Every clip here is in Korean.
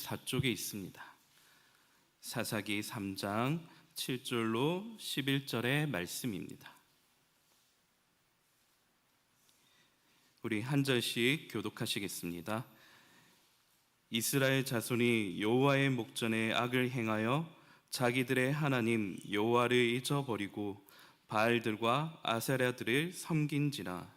14쪽에 있습니다. 사사기 3장 7절로 11절의 말씀입니다. 우리 한 절씩 교독하시겠습니다. 이스라엘 자손이 여호와의 목전에 악을 행하여 자기들의 하나님 여호와를 잊어버리고 바알들과 아세라들을 섬긴지라.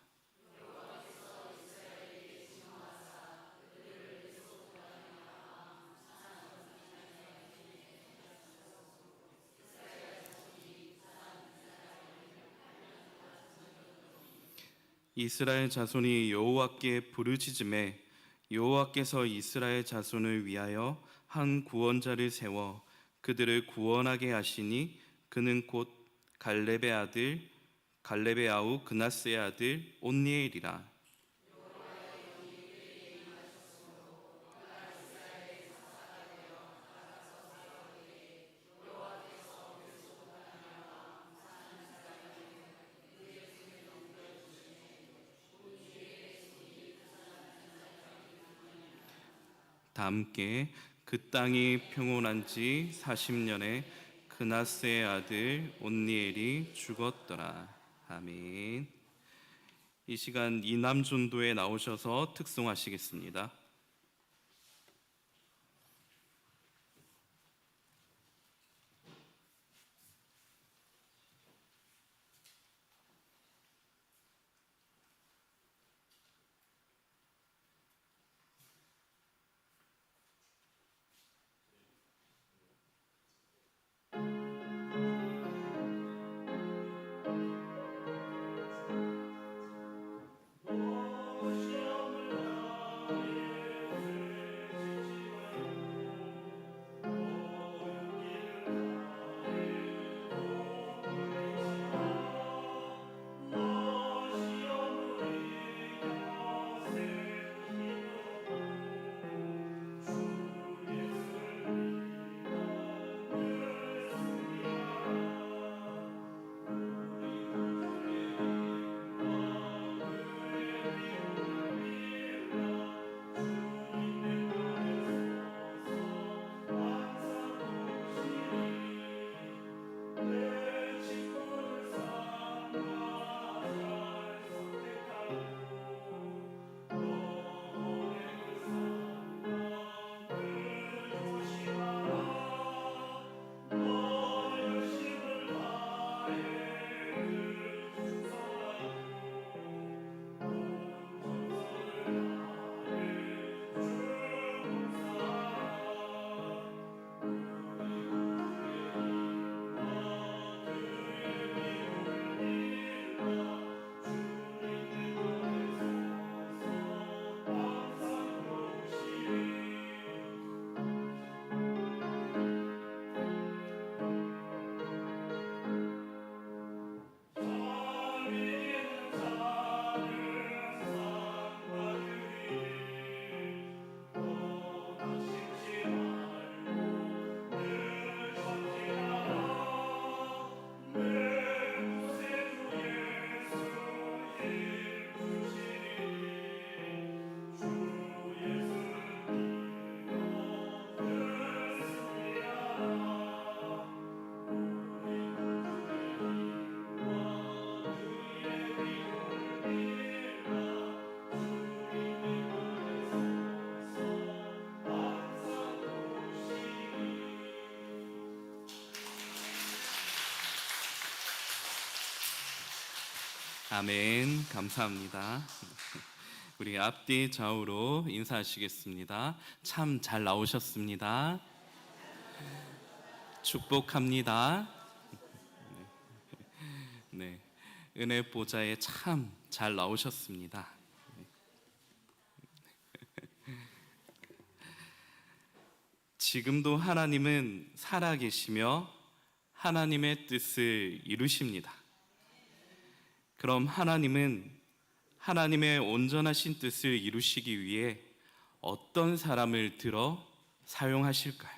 이스라엘 자손이 여호와께 부르짖음에 여호와께서 이스라엘 자손을 위하여 한 구원자를 세워 그들을 구원하게 하시니 그는 곧 갈렙의 아우 그나스의 아들 온니엘이라. 다 함께 그 땅이 평온한 지 40년에 그나스의 아들 온니엘이 죽었더라. 아멘. 이 시간 이남전도에 나오셔서 특송하시겠습니다. 아멘. 감사합니다. 우리 앞뒤 좌우로 인사하시겠습니다. 참 잘 나오셨습니다. 축복합니다. 네, 은혜 보좌에 참 잘 나오셨습니다. 지금도 하나님은 살아계시며 하나님의 뜻을 이루십니다. 그럼 하나님은 하나님의 온전하신 뜻을 이루시기 위해 어떤 사람을 들어 사용하실까요?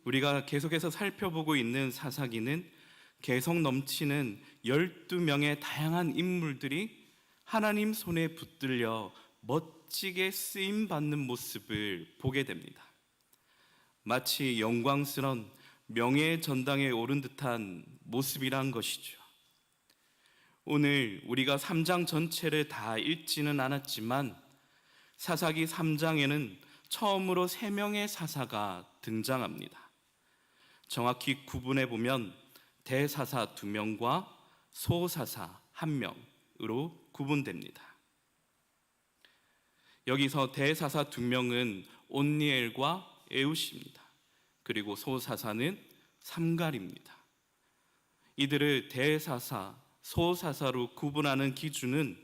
우리가 계속해서 살펴보고 있는 사사기는 개성 넘치는 12명의 다양한 인물들이 하나님 손에 붙들려 값지게 쓰임 받는 모습을 보게 됩니다. 마치 영광스런 명예의 전당에 오른 듯한 모습이란 것이죠. 오늘 우리가 3장 전체를 다 읽지는 않았지만 사사기 3장에는 처음으로 3명의 사사가 등장합니다. 정확히 구분해 보면 대사사 2명과 소사사 1명으로 구분됩니다. 여기서 대사사 2명은 온니엘과 에웃입니다. 그리고 소사사는 삼갈입니다. 이들을 대사사, 소사사로 구분하는 기준은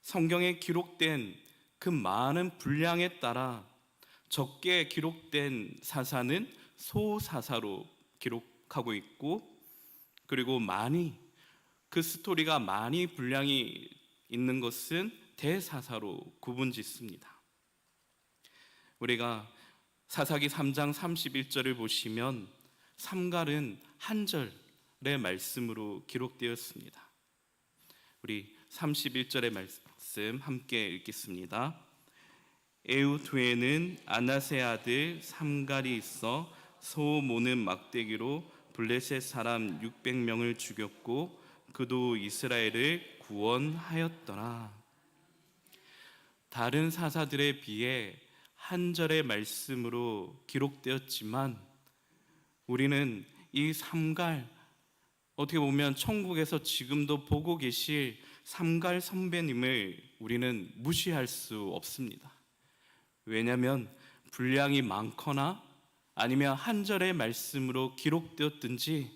성경에 기록된 그 많은 분량에 따라 적게 기록된 사사는 소사사로 기록하고 있고, 그리고 그 스토리가 많이 분량이 있는 것은 대사사로 구분짓습니다. 우리가 사사기 3장 31절을 보시면 삼갈은 한 절의 말씀으로 기록되었습니다. 우리 31절의 말씀 함께 읽겠습니다. 에웃 후에는 아나세 아들 삼갈이 있어 소 모는 막대기로 블레셋 사람 600명을 죽였고 그도 이스라엘을 구원하였더라. 다른 사사들에 비해 한 절의 말씀으로 기록되었지만 우리는 이 삼갈, 어떻게 보면 천국에서 지금도 보고 계실 삼갈 선배님을 우리는 무시할 수 없습니다. 왜냐하면 분량이 많거나 아니면 한 절의 말씀으로 기록되었든지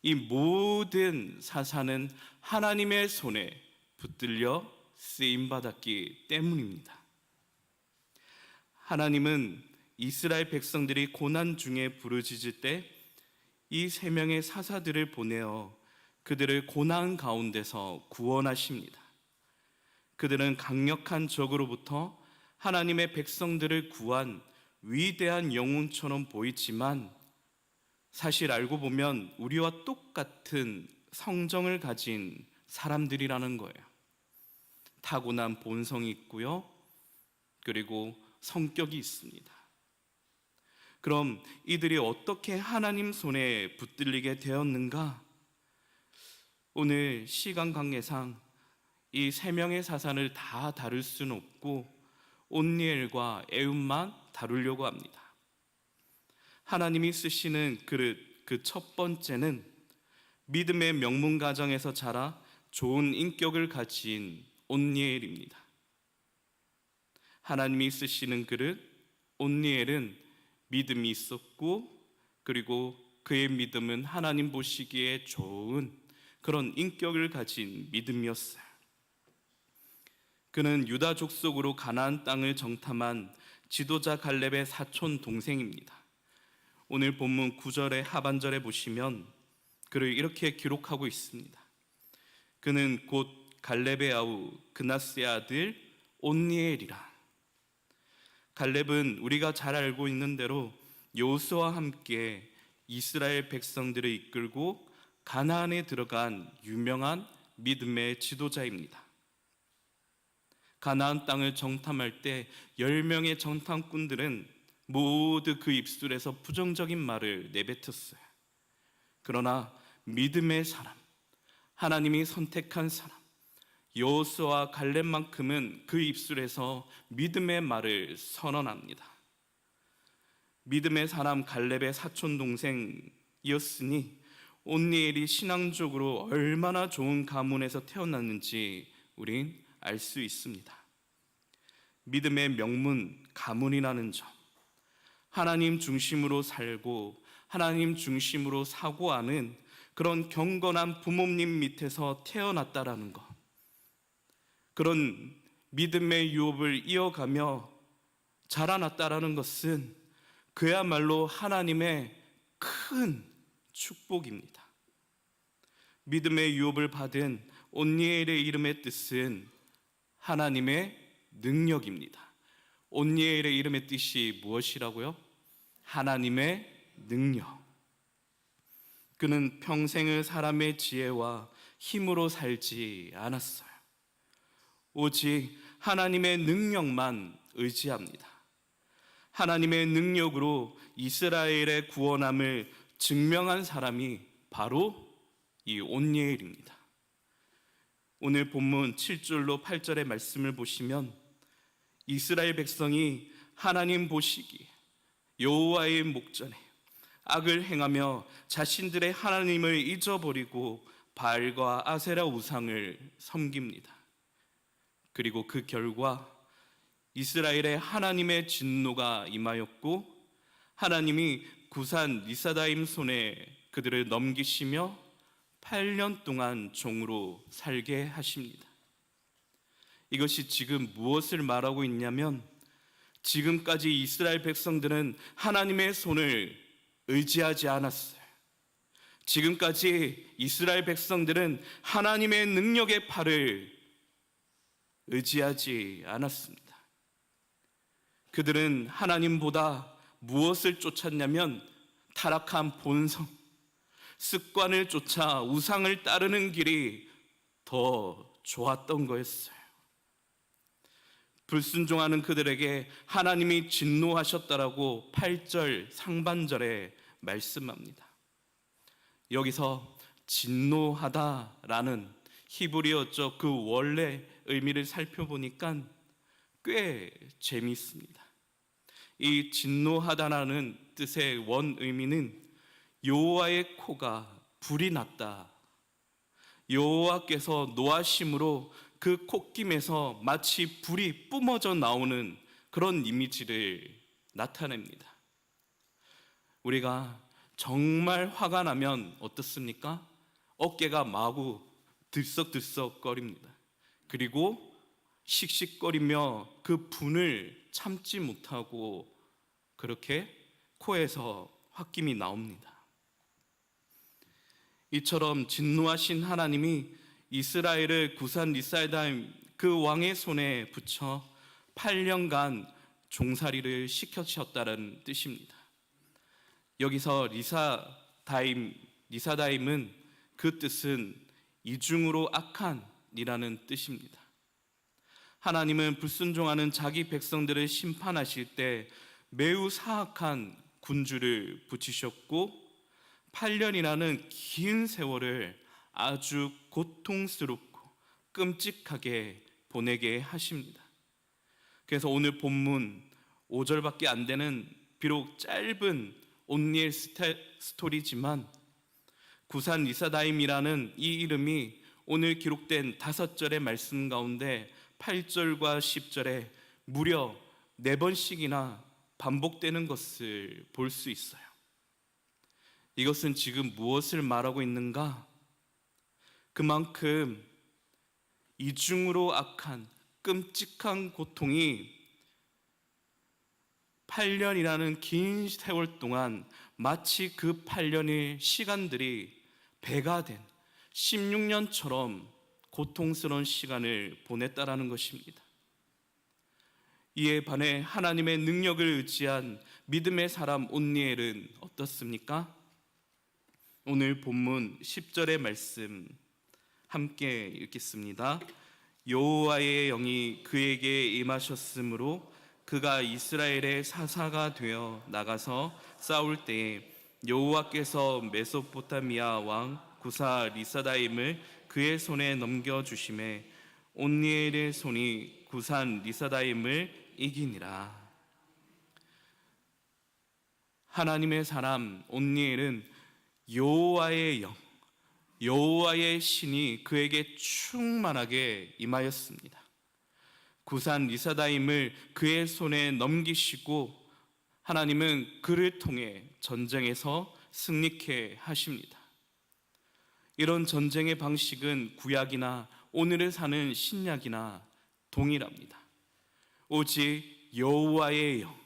이 모든 사사는 하나님의 손에 붙들려 쓰임받았기 때문입니다. 하나님은 이스라엘 백성들이 고난 중에 부르짖을 때 이 3명의 사사들을 보내어 그들을 고난 가운데서 구원하십니다. 그들은 강력한 적으로부터 하나님의 백성들을 구한 위대한 영웅처럼 보이지만 사실 알고 보면 우리와 똑같은 성정을 가진 사람들이라는 거예요. 타고난 본성이 있고요, 그리고 성격이 있습니다. 그럼 이들이 어떻게 하나님 손에 붙들리게 되었는가? 오늘 시간 관계상 이 3명의 사사를 다 다룰 수는 없고 온니엘과 에웃만 다루려고 합니다. 하나님이 쓰시는 그릇, 그 첫 번째는 믿음의 명문 가정에서 자라 좋은 인격을 가진 온니엘입니다. 하나님이 쓰시는 그릇, 온니엘은 믿음이 있었고, 그리고 그의 믿음은 하나님 보시기에 좋은 그런 인격을 가진 믿음이었어요. 그는 유다 족속으로 가나안 땅을 정탐한 지도자 갈렙의 사촌 동생입니다. 오늘 본문 9절의 하반절에 보시면 그를 이렇게 기록하고 있습니다. 그는 곧 갈렙의 아우 그나스의 아들 온니엘이라. 갈렙은 우리가 잘 알고 있는 대로 여호수아와 함께 이스라엘 백성들을 이끌고 가나안에 들어간 유명한 믿음의 지도자입니다. 가나안 땅을 정탐할 때 10명의 정탐꾼들은 모두 그 입술에서 부정적인 말을 내뱉었어요. 그러나 믿음의 사람, 하나님이 선택한 사람, 여호수아와 갈렙만큼은 그 입술에서 믿음의 말을 선언합니다. 믿음의 사람 갈렙의 사촌 동생이었으니 온니엘이 신앙적으로 얼마나 좋은 가문에서 태어났는지 우린 알 수 있습니다. 믿음의 명문 가문이라는 점, 하나님 중심으로 살고 하나님 중심으로 사고하는 그런 경건한 부모님 밑에서 태어났다라는 것, 그런 믿음의 유업을 이어가며 자라났다라는 것은 그야말로 하나님의 큰 축복입니다. 믿음의 유업을 받은 온니엘의 이름의 뜻은 하나님의 능력입니다. 온니엘의 이름의 뜻이 무엇이라고요? 하나님의 능력. 그는 평생을 사람의 지혜와 힘으로 살지 않았어요. 오직 하나님의 능력만 의지합니다. 하나님의 능력으로 이스라엘의 구원함을 증명한 사람이 바로 이 온니엘입니다. 오늘 본문 7절로 8절의 말씀을 보시면 이스라엘 백성이 하나님 보시기에 여호와의 목전에 악을 행하며 자신들의 하나님을 잊어버리고 바알과 아세라 우상을 섬깁니다. 그리고 그 결과 이스라엘의 하나님의 진노가 임하였고 하나님이 구산 리사다임 손에 그들을 넘기시며 8년 동안 종으로 살게 하십니다. 이것이 지금 무엇을 말하고 있냐면 지금까지 이스라엘 백성들은 하나님의 손을 의지하지 않았어요. 지금까지 이스라엘 백성들은 하나님의 능력의 팔을 의지하지 않았습니다. 그들은 하나님보다 무엇을 쫓았냐면 타락한 본성, 습관을 쫓아 우상을 따르는 길이 더 좋았던 거였어요. 불순종하는 그들에게 하나님이 진노하셨다라고 8절 상반절에 말씀합니다. 여기서 진노하다라는 히브리어적 그 원래 의미를 살펴보니까 꽤 재미있습니다. 이 진노하다라는 뜻의 원 의미는 여호와의 코가 불이 났다. 여호와께서 노하심으로 그 콧김에서 마치 불이 뿜어져 나오는 그런 이미지를 나타냅니다. 우리가 정말 화가 나면 어떻습니까? 어깨가 마구 들썩들썩거립니다. 그리고 씩씩거리며 그 분을 참지 못하고 그렇게 코에서 홧김이 나옵니다. 이처럼 진노하신 하나님이 이스라엘을 구산 리사다임 그 왕의 손에 붙여 8년간 종살이를 시켜주셨다는 뜻입니다. 여기서 리사다임은 그 뜻은 이중으로 악한이라는 뜻입니다. 하나님은 불순종하는 자기 백성들을 심판하실 때 매우 사악한 군주를 붙이셨고 8년이라는 긴 세월을 아주 고통스럽고 끔찍하게 보내게 하십니다. 그래서 오늘 본문 5절밖에 안 되는 비록 짧은 온니엘 스토리지만 구산 리사다임이라는 이 이름이 오늘 기록된 5절의 말씀 가운데 8절과 10절에 무려 4번씩이나 반복되는 것을 볼 수 있어요. 이것은 지금 무엇을 말하고 있는가? 그만큼 이중으로 악한 끔찍한 고통이 8년이라는 긴 세월 동안 마치 그 8년의 시간들이 배가 된 16년처럼 고통스러운 시간을 보냈다라는 것입니다. 이에 반해 하나님의 능력을 의지한 믿음의 사람 온니엘은 어떻습니까? 오늘 본문 10절의 말씀 함께 읽겠습니다. 여호와의 영이 그에게 임하셨으므로 그가 이스라엘의 사사가 되어 나가서 싸울 때에 여호와께서 메소포타미아 왕 구사 리사다임을 그의 손에 넘겨주심에 온니엘의 손이 구산 리사다임을 이기니라. 하나님의 사람 온니엘은 여호와의 영, 여호와의 신이 그에게 충만하게 임하였습니다. 구산 리사다임을 그의 손에 넘기시고 하나님은 그를 통해 전쟁에서 승리케 하십니다. 이런 전쟁의 방식은 구약이나 오늘을 사는 신약이나 동일합니다. 오직 여호와의 영,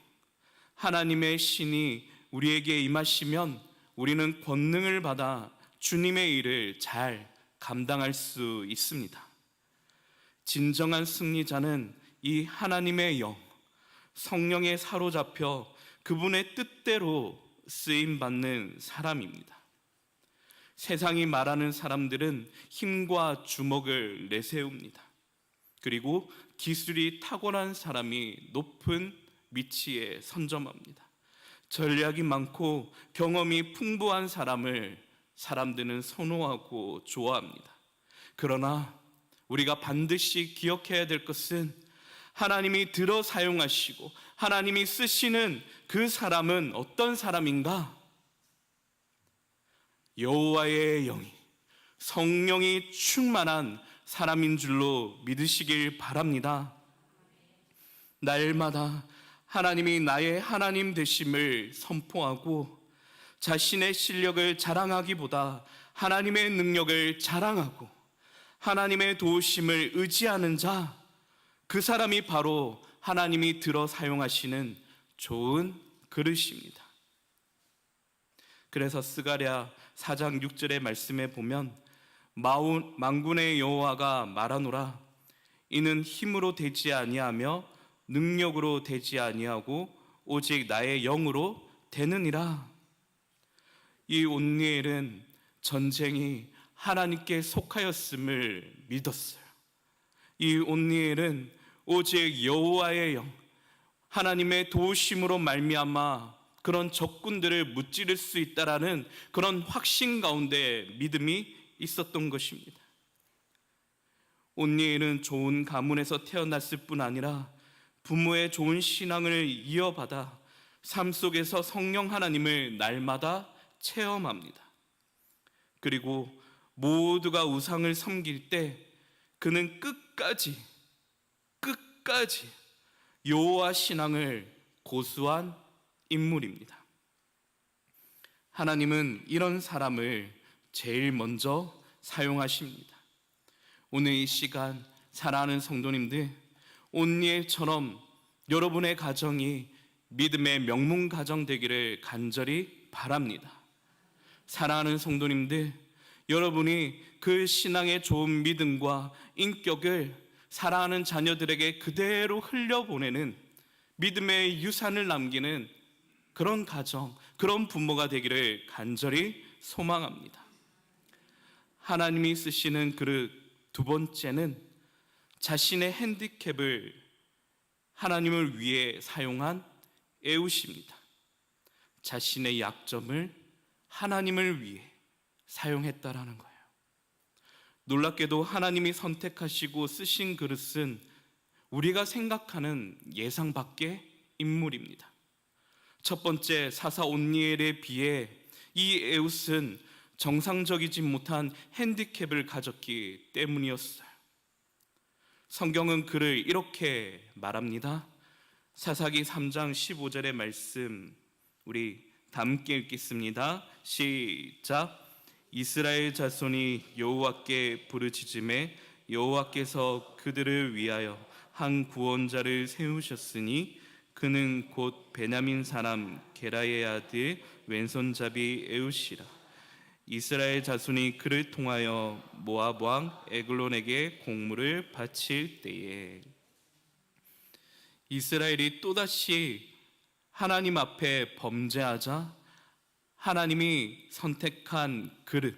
하나님의 신이 우리에게 임하시면 우리는 권능을 받아 주님의 일을 잘 감당할 수 있습니다. 진정한 승리자는 이 하나님의 영, 성령에 사로잡혀 그분의 뜻대로 쓰임받는 사람입니다. 세상이 말하는 사람들은 힘과 주먹을 내세웁니다. 그리고 기술이 탁월한 사람이 높은 위치에 선점합니다. 전략이 많고 경험이 풍부한 사람을 사람들은 선호하고 좋아합니다. 그러나 우리가 반드시 기억해야 될 것은 하나님이 들어 사용하시고 하나님이 쓰시는 그 사람은 어떤 사람인가? 여호와의 영이, 성령이 충만한 사람인 줄로 믿으시길 바랍니다. 날마다 하나님이 나의 하나님 되심을 선포하고 자신의 실력을 자랑하기보다 하나님의 능력을 자랑하고 하나님의 도우심을 의지하는 자, 그 사람이 바로 하나님이 들어 사용하시는 좋은 그릇입니다. 그래서 스가랴 4장 6절의 말씀에 보면 만군의 여호와가 말하노라, 이는 힘으로 되지 아니하며 능력으로 되지 아니하고 오직 나의 영으로 되느니라. 이 온니엘은 전쟁이 하나님께 속하였음을 믿었어요. 이 온니엘은 오직 여호와의 영, 하나님의 도우심으로 말미암아 그런 적군들을 무찌를 수 있다라는 그런 확신 가운데 믿음이 있었던 것입니다. 온니엘은 좋은 가문에서 태어났을 뿐 아니라 부모의 좋은 신앙을 이어받아 삶 속에서 성령 하나님을 날마다 체험합니다. 그리고 모두가 우상을 섬길 때 그는 끝까지 여호와 신앙을 고수한 인물입니다. 하나님은 이런 사람을 제일 먼저 사용하십니다. 오늘 이 시간 사랑하는 성도님들, 온니엘처럼 여러분의 가정이 믿음의 명문 가정 되기를 간절히 바랍니다. 사랑하는 성도님들, 여러분이 그 신앙의 좋은 믿음과 인격을 사랑하는 자녀들에게 그대로 흘려보내는 믿음의 유산을 남기는 그런 가정, 그런 부모가 되기를 간절히 소망합니다. 하나님이 쓰시는 그릇 두 번째는 자신의 핸디캡을 하나님을 위해 사용한 에웃입니다. 자신의 약점을 하나님을 위해 사용했다라는 거예요. 놀랍게도 하나님이 선택하시고 쓰신 그릇은 우리가 생각하는 예상 밖의 인물입니다. 첫 번째 사사 온니엘에 비해 이 에웃은 정상적이지 못한 핸디캡을 가졌기 때문이었어요. 성경은 그를 이렇게 말합니다. 사사기 3장 15절의 말씀 우리 다 함께 읽겠습니다. 시작. 이스라엘 자손이 여호와께 부르짖음에 여호와께서 그들을 위하여 한 구원자를 세우셨으니 그는 곧 베냐민 사람 게라의 아들 왼손잡이 에웃이라. 이스라엘 자손이 그를 통하여 모압 왕 에글론에게 공물을 바칠 때에 이스라엘이 또다시 하나님 앞에 범죄하자 하나님이 선택한 그릇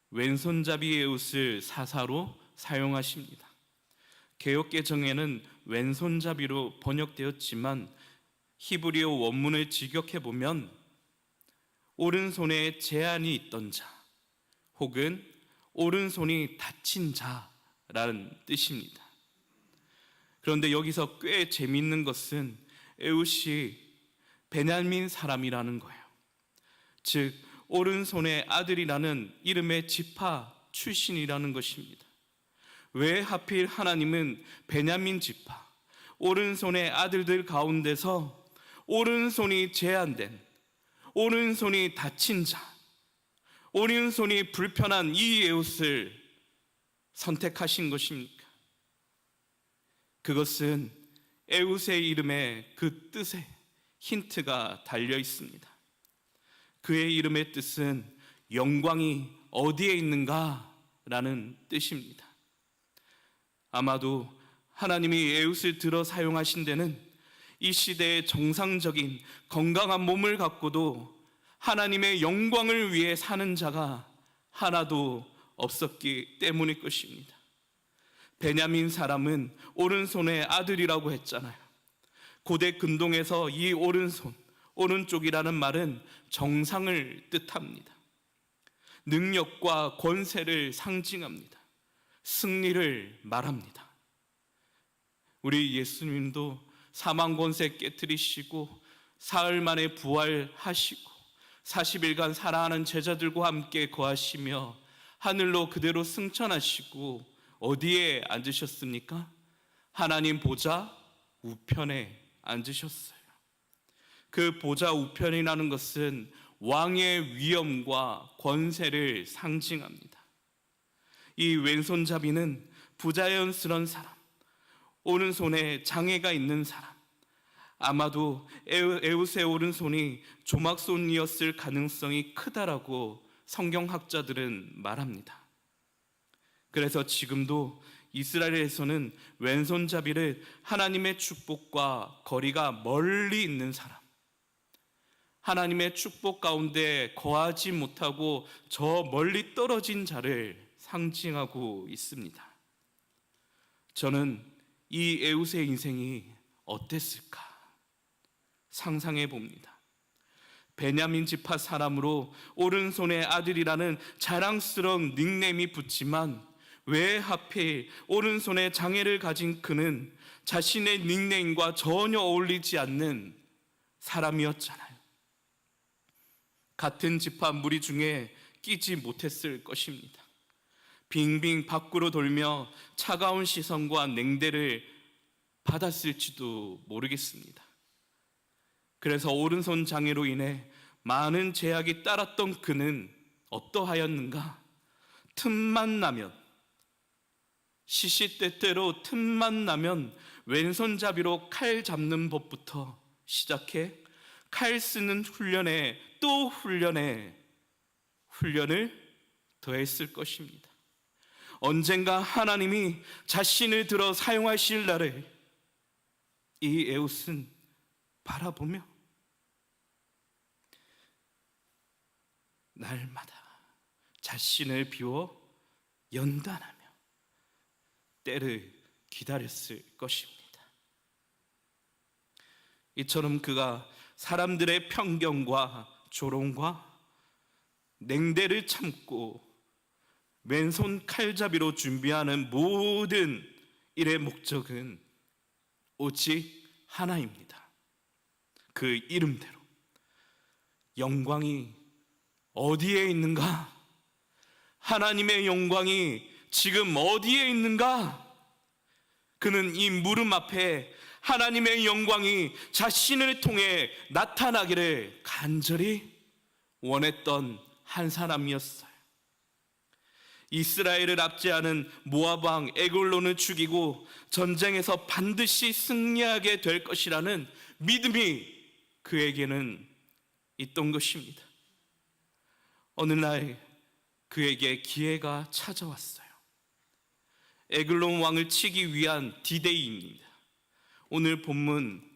왼손잡이 에웃을 사사로 사용하십니다. 개역개정에는 왼손잡이로 번역되었지만 히브리어 원문을 직역해보면 오른손에 제한이 있던 자 혹은 오른손이 다친 자라는 뜻입니다. 그런데 여기서 꽤 재미있는 것은 에웃이 베냐민 사람이라는 거예요. 즉 오른손의 아들이라는 이름의 지파 출신이라는 것입니다. 왜 하필 하나님은 베냐민 지파 오른손의 아들들 가운데서 오른손이 제한된 오른손이 다친 자 오른손이 불편한 이 에웃을 선택하신 것입니까? 그것은 에웃의 이름에 그 뜻에 힌트가 달려 있습니다. 그의 이름의 뜻은 영광이 어디에 있는가 라는 뜻입니다. 아마도 하나님이 에웃을 들어 사용하신 데는 이 시대의 정상적인 건강한 몸을 갖고도 하나님의 영광을 위해 사는 자가 하나도 없었기 때문일 것입니다. 베냐민 사람은 오른손의 아들이라고 했잖아요. 고대 근동에서 이 오른손, 오른쪽이라는 말은 정상을 뜻합니다. 능력과 권세를 상징합니다. 승리를 말합니다. 우리 예수님도 사망 권세 깨뜨리시고 사흘 만에 부활하시고 40일간 살아가는 제자들과 함께 거하시며 하늘로 그대로 승천하시고 어디에 앉으셨습니까? 하나님 보좌 우편에 앉으셨어요. 그 보좌 우편이라는 것은 왕의 위엄과 권세를 상징합니다. 이 왼손잡이는 부자연스러운 사람, 오른손에 장애가 있는 사람, 아마도 에웃의 오른손이 조막손이었을 가능성이 크다라고 성경학자들은 말합니다. 그래서 지금도 이스라엘에서는 왼손잡이를 하나님의 축복과 거리가 멀리 있는 사람, 하나님의 축복 가운데 거하지 못하고 저 멀리 떨어진 자를 상징하고 있습니다. 저는 이 에웃의 인생이 어땠을까 상상해 봅니다. 베냐민 지파 사람으로 오른손의 아들이라는 자랑스러운 닉네임이 붙지만 왜 하필 오른손에 장애를 가진 그는 자신의 닉네임과 전혀 어울리지 않는 사람이었잖아요. 같은 지파 무리 중에 끼지 못했을 것입니다. 빙빙 밖으로 돌며 차가운 시선과 냉대를 받았을지도 모르겠습니다. 그래서 오른손 장애로 인해 많은 제약이 따랐던 그는 어떠하였는가? 틈만 나면, 시시때때로 틈만 나면 왼손잡이로 칼 잡는 법부터 시작해 칼 쓰는 훈련에 또 훈련을 더했을 것입니다. 언젠가 하나님이 자신을 들어 사용하실 날을 이 에웃은 바라보며 날마다 자신을 비워 연단하며 때를 기다렸을 것입니다. 이처럼 그가 사람들의 편견과 조롱과 냉대를 참고 왼손 칼잡이로 준비하는 모든 일의 목적은 오직 하나입니다. 그 이름대로 영광이 어디에 있는가? 하나님의 영광이 지금 어디에 있는가? 그는 이 물음 앞에 하나님의 영광이 자신을 통해 나타나기를 간절히 원했던 한 사람이었어요. 이스라엘을 압제하는 모압 왕 에글론을 죽이고 전쟁에서 반드시 승리하게 될 것이라는 믿음이 그에게는 있던 것입니다. 어느 날 그에게 기회가 찾아왔어요. 에글론 왕을 치기 위한 디데이입니다. 오늘 본문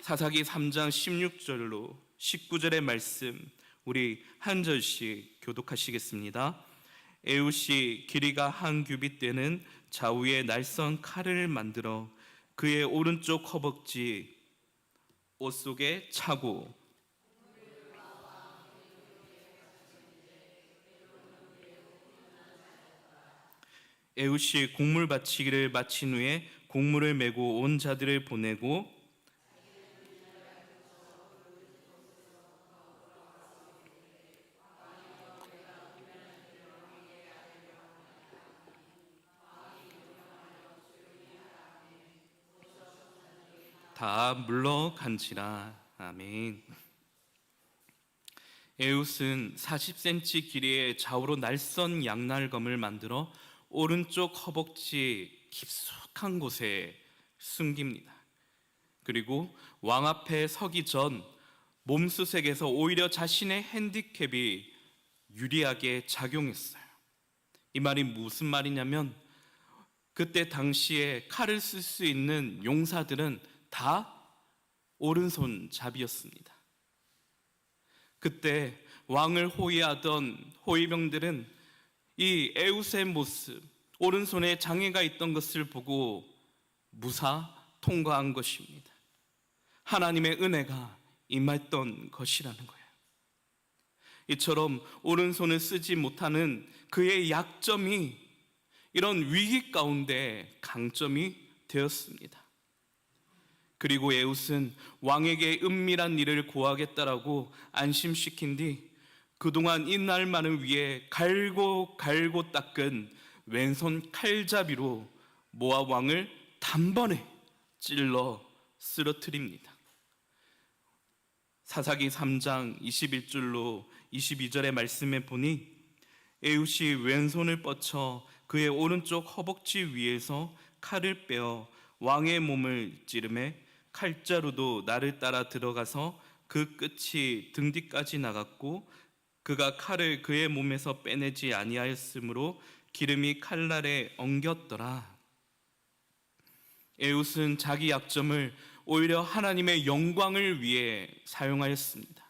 사사기 3장 16절로 19절의 말씀 우리 한 절씩 교독하시겠습니다. 에웃이 길이가 한 규빗 되는 좌우에 날선 칼을 만들어 그의 오른쪽 허벅지 옷 속에 차고 에웃이 곡물 바치기를 마친 후에 곡물을 메고 온 자들을 보내고 다 물러간지라. 아멘. 에웃은 40cm 길이의 좌우로 날선 양날검을 만들어 오른쪽 허벅지 깊숙한 곳에 숨깁니다. 그리고 왕 앞에 서기 전 몸수색에서 오히려 자신의 핸디캡이 유리하게 작용했어요. 이 말이 무슨 말이냐면 그때 당시에 칼을 쓸 수 있는 용사들은 다 오른손잡이였습니다. 그때 왕을 호위하던 호위병들은 이 에웃의 모습, 오른손에 장애가 있던 것을 보고 무사 통과한 것입니다. 하나님의 은혜가 임했던 것이라는 거예요. 이처럼 오른손을 쓰지 못하는 그의 약점이 이런 위기 가운데 강점이 되었습니다. 그리고 에웃은 왕에게 은밀한 일을 고하겠다라고 안심시킨 뒤 그동안 이날만을 위해 갈고 닦은 왼손 칼잡이로 모압 왕을 단번에 찔러 쓰러뜨립니다. 사사기 3장 21절로 22절의 말씀에 보니 에웃이 왼손을 뻗쳐 그의 오른쪽 허벅지 위에서 칼을 빼어 왕의 몸을 찌르매 칼자루도 날을 따라 들어가서 그 끝이 등 뒤까지 나갔고 그가 칼을 그의 몸에서 빼내지 아니하였으므로 기름이 칼날에 엉겼더라. 에웃은 자기 약점을 오히려 하나님의 영광을 위해 사용하였습니다.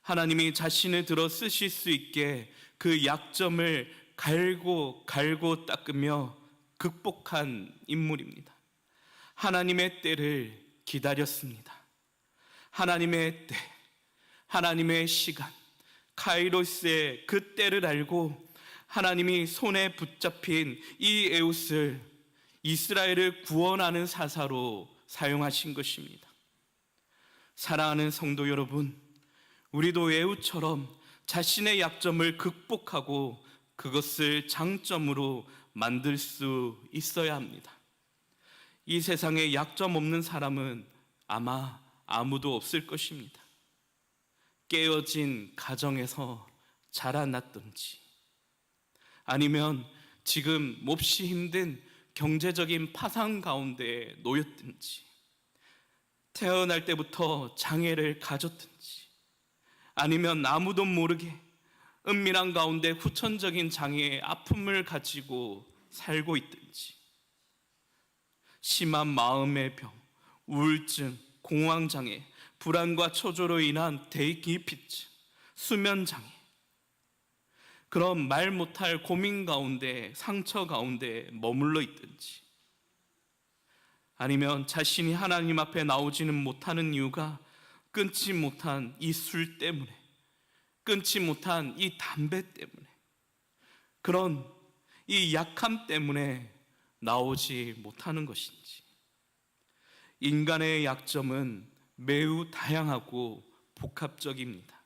하나님이 자신을 들어 쓰실 수 있게 그 약점을 갈고 닦으며 극복한 인물입니다. 하나님의 때를 기다렸습니다. 하나님의 때, 하나님의 시간, 카이로스의 그 때를 알고 하나님이 손에 붙잡힌 이 에웃을 이스라엘을 구원하는 사사로 사용하신 것입니다. 사랑하는 성도 여러분, 우리도 에웃처럼 자신의 약점을 극복하고 그것을 장점으로 만들 수 있어야 합니다. 이 세상에 약점 없는 사람은 아마 아무도 없을 것입니다. 깨어진 가정에서 자라났든지 아니면 지금 몹시 힘든 경제적인 파산 가운데 놓였든지 태어날 때부터 장애를 가졌든지 아니면 아무도 모르게 은밀한 가운데 후천적인 장애의 아픔을 가지고 살고 있든지 심한 마음의 병, 우울증, 공황장애, 불안과 초조로 인한 대기피증, 수면장애 그런 말 못할 고민 가운데 상처 가운데 머물러 있든지 아니면 자신이 하나님 앞에 나오지는 못하는 이유가 끊지 못한 이 술 때문에 끊지 못한 이 담배 때문에 그런 이 약함 때문에 나오지 못하는 것인지 인간의 약점은 매우 다양하고 복합적입니다.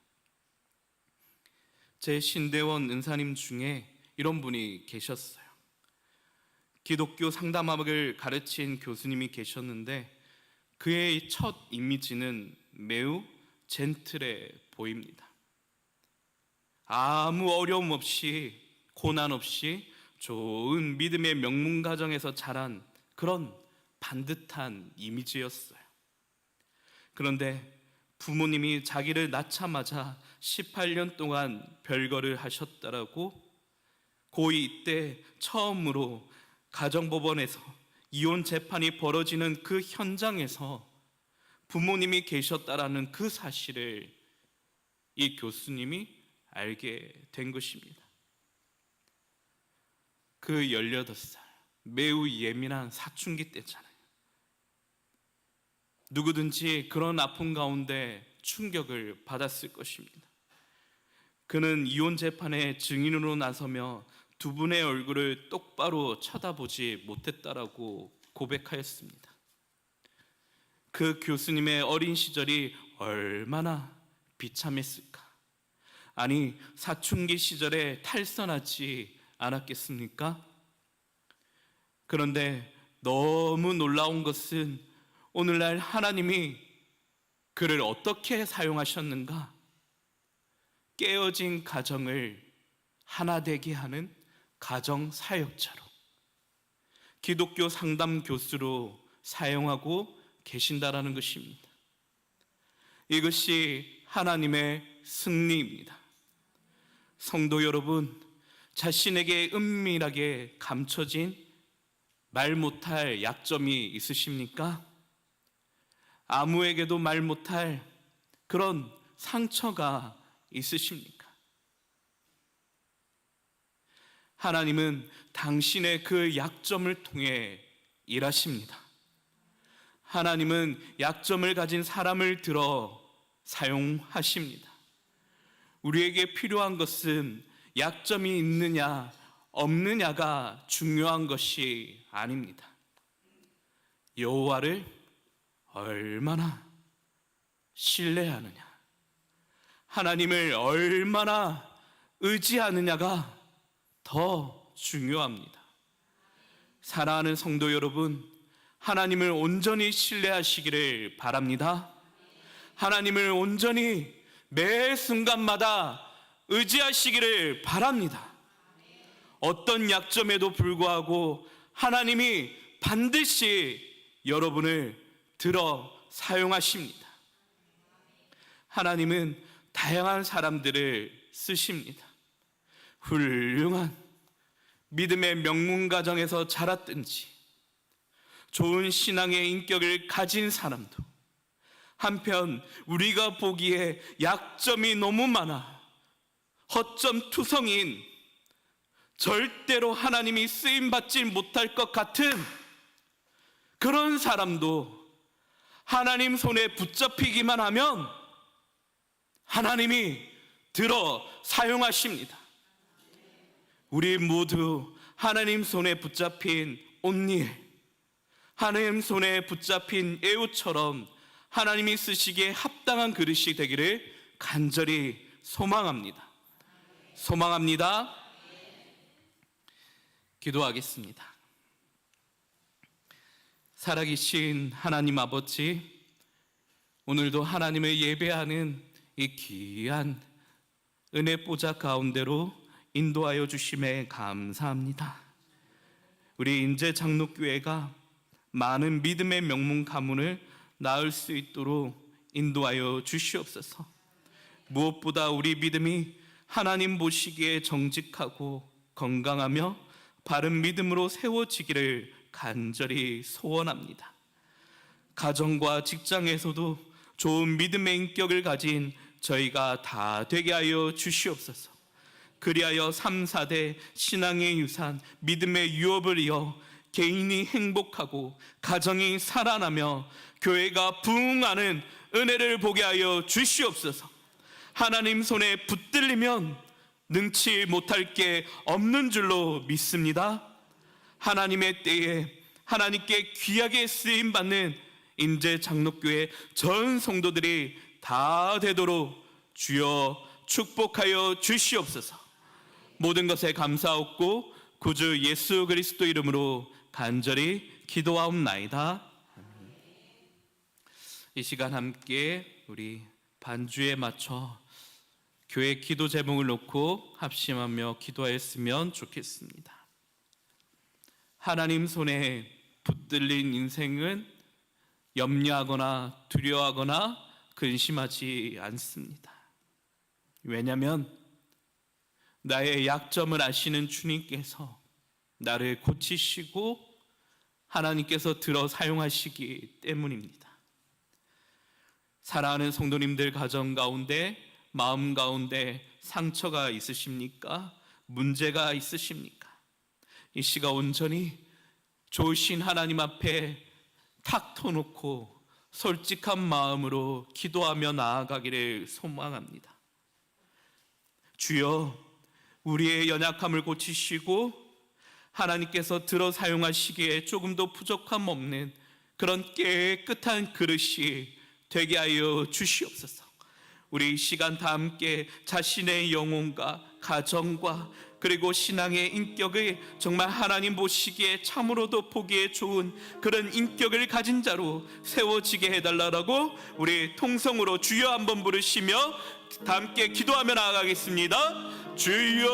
제 신대원 은사님 중에 이런 분이 계셨어요. 기독교 상담학을 가르친 교수님이 계셨는데 그의 첫 이미지는 매우 젠틀해 보입니다. 아무 어려움 없이 고난 없이 좋은 믿음의 명문 가정에서 자란 그런 반듯한 이미지였어요. 그런데 부모님이 자기를 낳자마자 18년 동안 별거를 하셨다라고 고2 때 처음으로 가정법원에서 이혼 재판이 벌어지는 그 현장에서 부모님이 계셨다라는 그 사실을 이 교수님이 알게 된 것입니다. 그 18살 매우 예민한 사춘기 때잖아요. 누구든지 그런 아픔 가운데 충격을 받았을 것입니다. 그는 이혼 재판의 증인으로 나서며 두 분의 얼굴을 똑바로 쳐다보지 못했다라고 고백하였습니다. 그 교수님의 어린 시절이 얼마나 비참했을까? 아니, 사춘기 시절에 탈선하지 않았겠습니까? 그런데 너무 놀라운 것은 오늘날 하나님이 그를 어떻게 사용하셨는가? 깨어진 가정을 하나 되게 하는 가정 사역자로, 기독교 상담 교수로 사용하고 계신다라는 것입니다. 이것이 하나님의 승리입니다. 성도 여러분, 자신에게 은밀하게 감춰진 말 못할 약점이 있으십니까? 아무에게도 말 못할 그런 상처가 있으십니까? 하나님은 당신의 그 약점을 통해 일하십니다. 하나님은 약점을 가진 사람을 들어 사용하십니다. 우리에게 필요한 것은 약점이 있느냐 없느냐가 중요한 것이 아닙니다. 여호와를 얼마나 신뢰하느냐, 하나님을 얼마나 의지하느냐가 더 중요합니다. 사랑하는 성도 여러분, 하나님을 온전히 신뢰하시기를 바랍니다. 하나님을 온전히 매 순간마다 의지하시기를 바랍니다. 어떤 약점에도 불구하고 하나님이 반드시 여러분을 들어 사용하십니다. 하나님은 다양한 사람들을 쓰십니다. 훌륭한 믿음의 명문가정에서 자랐든지 좋은 신앙의 인격을 가진 사람도, 한편 우리가 보기에 약점이 너무 많아 허점투성인, 절대로 하나님이 쓰임받지 못할 것 같은 그런 사람도 하나님 손에 붙잡히기만 하면 하나님이 들어 사용하십니다. 우리 모두 하나님 손에 붙잡힌 온니엘, 하나님 손에 붙잡힌 에웃처럼 하나님이 쓰시기에 합당한 그릇이 되기를 간절히 소망합니다. 소망합니다. 기도하겠습니다. 살아계신 하나님 아버지, 오늘도 하나님을 예배하는 이 귀한 은혜 보좌 가운데로 인도하여 주심에 감사합니다. 우리 인제 장로교회가 많은 믿음의 명문 가문을 낳을 수 있도록 인도하여 주시옵소서. 무엇보다 우리 믿음이 하나님 보시기에 정직하고 건강하며 바른 믿음으로 세워지기를 간절히 소원합니다. 가정과 직장에서도 좋은 믿음의 인격을 가진 저희가 다 되게 하여 주시옵소서. 그리하여 3, 4대 신앙의 유산, 믿음의 유업을 이어 개인이 행복하고 가정이 살아나며 교회가 부흥하는 은혜를 보게 하여 주시옵소서. 하나님 손에 붙들리면 능치 못할 게 없는 줄로 믿습니다. 하나님의 때에 하나님께 귀하게 쓰임받는 인제 장로교회 전 성도들이 다 되도록 주여 축복하여 주시옵소서. 모든 것에 감사하옵고 구주 예수 그리스도 이름으로 간절히 기도하옵나이다. 이 시간 함께 우리 반주에 맞춰 교회 기도 제목을 놓고 합심하며 기도하였으면 좋겠습니다. 하나님 손에 붙들린 인생은 염려하거나 두려워하거나 근심하지 않습니다. 왜냐하면 나의 약점을 아시는 주님께서 나를 고치시고 하나님께서 들어 사용하시기 때문입니다. 사랑하는 성도님들 가정 가운데, 마음 가운데 상처가 있으십니까? 문제가 있으십니까? 이 시가 온전히 좋으신 하나님 앞에 탁 터놓고 솔직한 마음으로 기도하며 나아가기를 소망합니다. 주여, 우리의 연약함을 고치시고 하나님께서 들어 사용하시기에 조금도 부족함 없는 그런 깨끗한 그릇이 되게 하여 주시옵소서. 우리 이 시간 다 함께 자신의 영혼과 가정과 그리고 신앙의 인격을 정말 하나님 보시기에 참으로도 보기에 좋은 그런 인격을 가진 자로 세워지게 해달라고 우리 통성으로 주여 한번 부르시며 다 함께 기도하며 나아가겠습니다. 주여,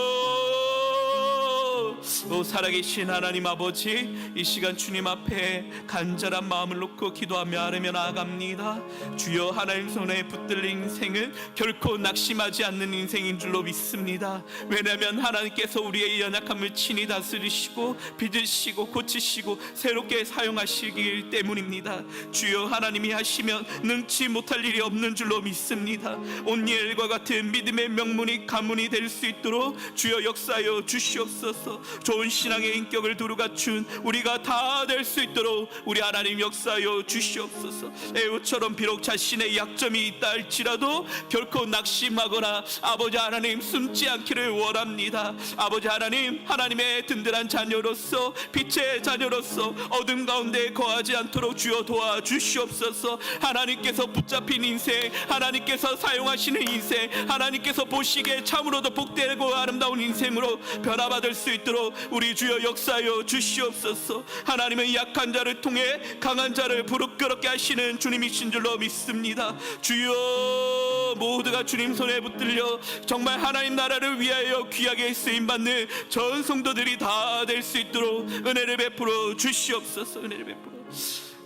오 살아계신 하나님 아버지, 이 시간 주님 앞에 간절한 마음을 놓고 기도하며 아뢰며 나아갑니다. 주여, 하나님 손에 붙들린 인생은 결코 낙심하지 않는 인생인 줄로 믿습니다. 왜냐하면 하나님께서 우리의 연약함을 친히 다스리시고 빚으시고 고치시고 새롭게 사용하시기 때문입니다. 주여, 하나님이 하시면 능치 못할 일이 없는 줄로 믿습니다. 온니엘과 같은 믿음의 명문이 가문이 될 수 있도록 주여 역사하여 주시옵소서. 좋은 신앙의 인격을 두루 갖춘 우리가 다 될 수 있도록 우리 하나님 역사하여 주시옵소서. 에우처럼 비록 자신의 약점이 있다 할지라도 결코 낙심하거나 아버지 하나님 숨지 않기를 원합니다. 아버지 하나님, 하나님의 든든한 자녀로서 빛의 자녀로서 어둠 가운데 거하지 않도록 주여 도와주시옵소서. 하나님께서 붙잡힌 인생, 하나님께서 사용하시는 인생, 하나님께서 보시기에 참으로도 복되고 아름다운 인생으로 변화받을 수 있도록 우리 주여 역사하여 주시옵소서. 하나님은 약한 자를 통해 강한 자를 부끄럽게 하시는 주님이신 줄로 믿습니다. 주여, 모두가 주님 손에 붙들려 정말 하나님 나라를 위하여 귀하게 쓰임받는 전 성도들이 다 될 수 있도록 은혜를 베풀어 주시옵소서. 은혜를 베풀어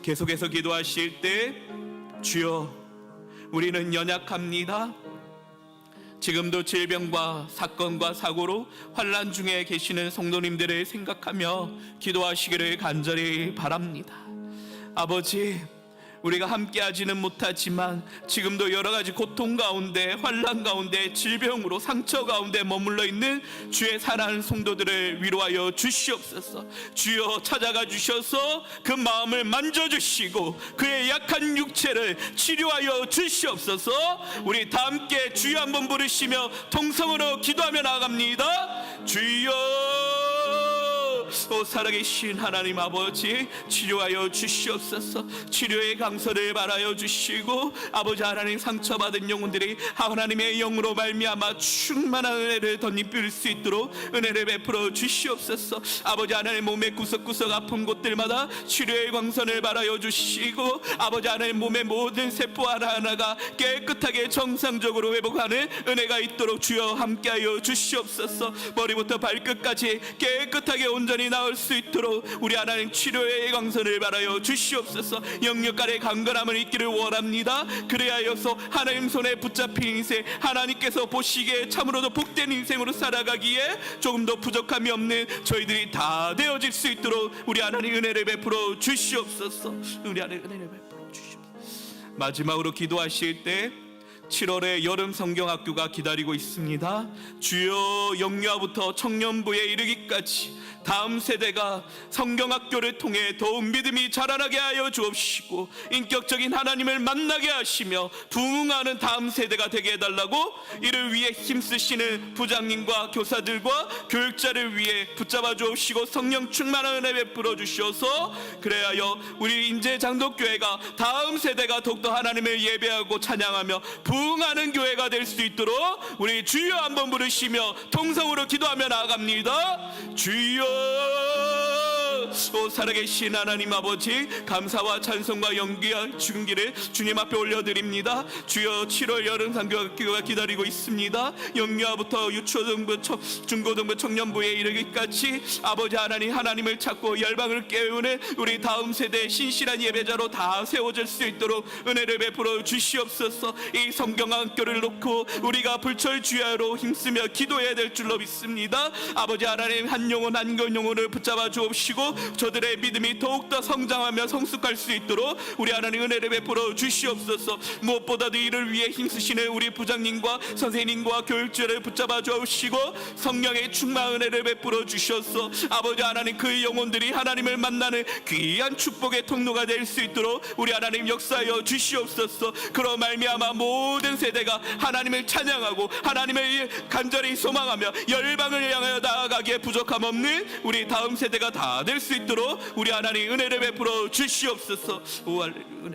계속해서 기도하실 때 주여, 우리는 연약합니다. 지금도 질병과 사건과 사고로 환난 중에 계시는 성도님들을 생각하며 기도하시기를 간절히 바랍니다. 아버지, 우리가 함께하지는 못하지만 지금도 여러 가지 고통 가운데, 환난 가운데, 질병으로 상처 가운데 머물러 있는 주의 사랑하는 성도들을 위로하여 주시옵소서. 주여, 찾아가 주셔서 그 마음을 만져주시고 그의 약한 육체를 치료하여 주시옵소서. 우리 다 함께 주여 한번 부르시며 통성으로 기도하며 나아갑니다. 주여, 오 살아계신 하나님 아버지, 치료하여 주시옵소서. 치료의 강서를 바라여 주시고 아버지 하나님, 상처받은 영혼들이 하나님의 영으로 말미암아 충만한 은혜를 덧입힐 수 있도록 은혜를 베풀어 주시옵소서. 아버지 하나님, 몸의 구석구석 아픈 곳들마다 치료의 광선을 바라여 주시고 아버지 하나님, 몸의 모든 세포 하나하나가 깨끗하게 정상적으로 회복하는 은혜가 있도록 주여 함께하여 주시옵소서. 머리부터 발끝까지 깨끗하게 온전히 나올 수 있도록 우리 하나님 치료의 광선을 바라여 주시옵소서. 영육간의 강건함을 있기를 원합니다. 그래야여서 하나님 손에 붙잡힌 인생, 하나님께서 보시기에 참으로도 복된 인생으로 살아가기에 조금 더 부족함이 없는 저희들이 다 되어질 수 있도록 우리 하나님 은혜를 베풀어 주시옵소서. 우리 하나님 은혜를 베풀어 주시옵소서. 마지막으로 기도하실 때 7월에 여름 성경학교가 기다리고 있습니다. 주여, 영유아부터 청년부에 이르기까지 다음 세대가 성경학교를 통해 더욱 믿음이 자라나게 하여 주옵시고 인격적인 하나님을 만나게 하시며 부흥하는 다음 세대가 되게 해달라고 이를 위해 힘쓰시는 부장님과 교사들과 교육자를 위해 붙잡아 주옵시고 성령 충만한 은혜 베풀어 주셔서 그래하여 우리 인제장독교회가 다음 세대가 더욱더 하나님을 예배하고 찬양하며 부흥하는 교회가 될 수 있도록 우리 주여 한번 부르시며 통성으로 기도하며 나아갑니다. 주여, 오 살아계신 하나님 아버지, 감사와 찬송과 연기와 중기를 주님 앞에 올려드립니다. 주여, 7월 여름 상교학교가 기다리고 있습니다. 영유아부터 유초등부, 중고등부, 청년부에 이르기까지 아버지 하나님, 하나님을 찾고 열방을 깨우는 우리 다음 세대의 신실한 예배자로 다 세워질 수 있도록 은혜를 베풀어 주시옵소서. 이 성경학교를 놓고 우리가 불철주야로 힘쓰며 기도해야 될 줄로 믿습니다. 아버지 하나님, 한 영혼 한 영혼을 붙잡아 주옵시고 저들의 믿음이 더욱더 성장하며 성숙할 수 있도록 우리 하나님 은혜를 베풀어 주시옵소서. 무엇보다도 이를 위해 힘쓰시는 우리 부장님과 선생님과 교육자를 붙잡아 주옵시고 성령의 충만한 은혜를 베풀어 주셔서 아버지 하나님, 그 영혼들이 하나님을 만나는 귀한 축복의 통로가 될 수 있도록 우리 하나님 역사하여 주시옵소서. 그로 말미암아 모든 세대가 하나님을 찬양하고 하나님을 간절히 소망하며 열방을 향하여 나아가기에 부족함 없는 우리 다음 세대가 다 될 수 있도록 우리 하나님 은혜를 베풀어 주시옵소서. 오 할렐루야.